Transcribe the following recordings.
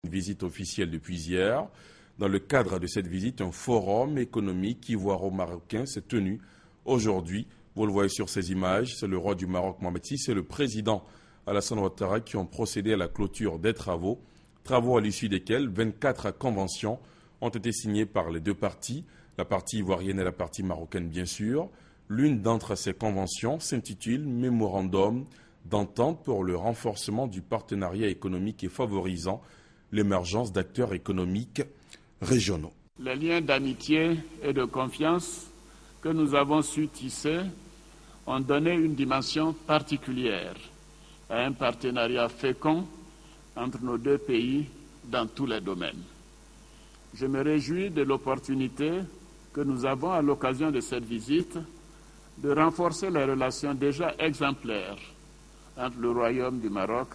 Une visite officielle depuis hier. Dans le cadre de cette visite, un forum économique ivoiro-marocain s'est tenu aujourd'hui. Vous le voyez sur ces images, c'est le roi du Maroc Mohamed VI et le président Alassane Ouattara qui ont procédé à la clôture des travaux. Travaux à l'issue desquels 24 conventions ont été signées par les deux parties, la partie ivoirienne et la partie marocaine bien sûr. L'une d'entre ces conventions s'intitule « Mémorandum d'entente pour le renforcement du partenariat économique et favorisant l'émergence d'acteurs économiques régionaux ». Les liens d'amitié et de confiance que nous avons su tisser ont donné une dimension particulière à un partenariat fécond entre nos deux pays dans tous les domaines. Je me réjouis de l'opportunité que nous avons à l'occasion de cette visite de renforcer les relations déjà exemplaires entre le Royaume du Maroc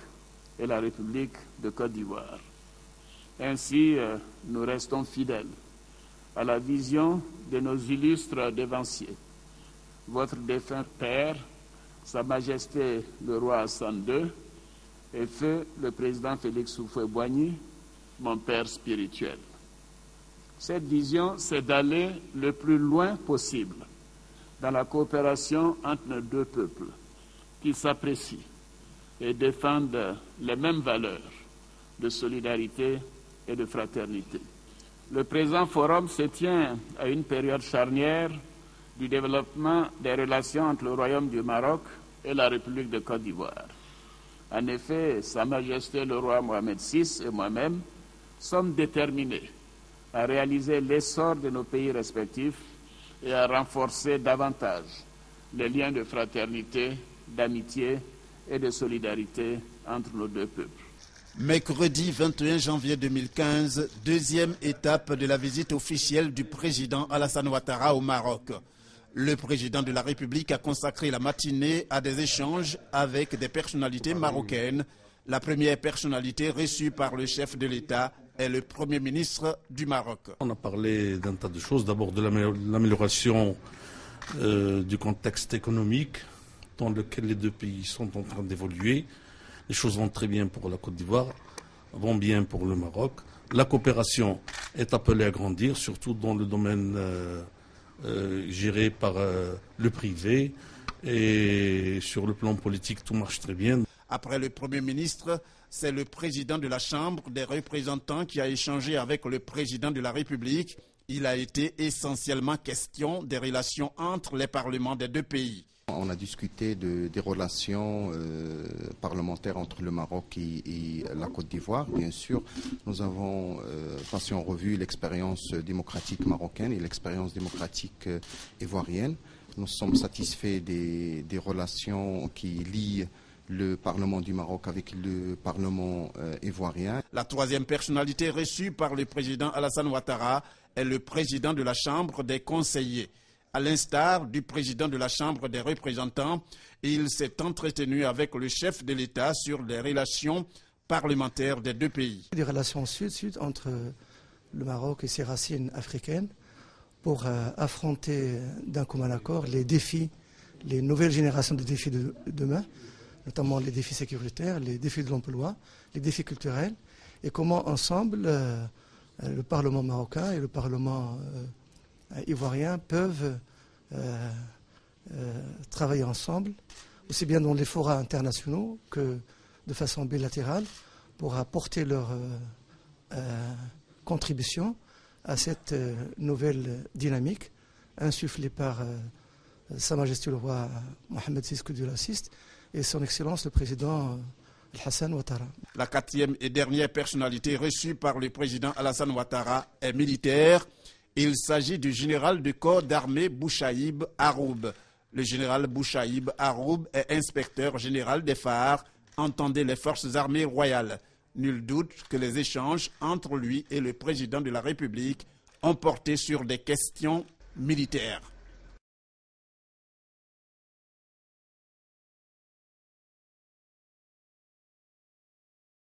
et la République de Côte d'Ivoire. Ainsi, nous restons fidèles à la vision de nos illustres devanciers. Votre défunt père, Sa Majesté le roi Hassan II, et feu le président Félix Houphouët-Boigny, mon père spirituel. Cette vision, c'est d'aller le plus loin possible dans la coopération entre nos deux peuples qui s'apprécient et défendent les mêmes valeurs de solidarité et de fraternité. Le présent forum se tient à une période charnière du développement des relations entre le Royaume du Maroc et la République de Côte d'Ivoire. En effet, Sa Majesté le roi Mohamed VI et moi-même sommes déterminés à réaliser l'essor de nos pays respectifs et à renforcer davantage les liens de fraternité, d'amitié et de solidarité entre nos deux peuples. Mercredi 21 janvier 2015, deuxième étape de la visite officielle du président Alassane Ouattara au Maroc. Le président de la République a consacré la matinée à des échanges avec des personnalités marocaines. La première personnalité reçue par le chef de l'État est le Premier ministre du Maroc. On a parlé d'un tas de choses. D'abord de l'amélioration du contexte économique dans lequel les deux pays sont en train d'évoluer. Les choses vont très bien pour la Côte d'Ivoire, vont bien pour le Maroc. La coopération est appelée à grandir, surtout dans le domaine géré par le privé. Et sur le plan politique, tout marche très bien. Après le Premier ministre, c'est le président de la Chambre des représentants qui a échangé avec le président de la République. Il a été essentiellement question des relations entre les parlements des deux pays. On a discuté des relations parlementaires entre le Maroc et la Côte d'Ivoire. Bien sûr, nous avons passé en revue l'expérience démocratique marocaine et l'expérience démocratique ivoirienne. Nous sommes satisfaits des relations qui lient le Parlement du Maroc avec le Parlement ivoirien. La troisième personnalité reçue par le président Alassane Ouattara est le président de la Chambre des conseillers. À l'instar du président de la Chambre des représentants, il s'est entretenu avec le chef de l'État sur les relations parlementaires des deux pays. Des relations sud-sud entre le Maroc et ses racines africaines pour affronter d'un commun accord les défis, les nouvelles générations de défis de demain, notamment les défis sécuritaires, les défis de l'emploi, les défis culturels, et comment ensemble le Parlement marocain et le Parlement ivoirien peuvent travailler ensemble, aussi bien dans les forats internationaux que de façon bilatérale, pour apporter leur contribution à cette nouvelle dynamique insufflée par Sa Majesté le roi Mohamed VI, que Dieu l'assiste, et son Excellence le président Alassane Ouattara. La quatrième et dernière personnalité reçue par le président Alassane Ouattara est militaire. Il s'agit du général du corps d'armée Bouchaïb Haroub. Le général Bouchaïb Haroub est inspecteur général des phares, entendez les forces armées royales. Nul doute que les échanges entre lui et le président de la République ont porté sur des questions militaires.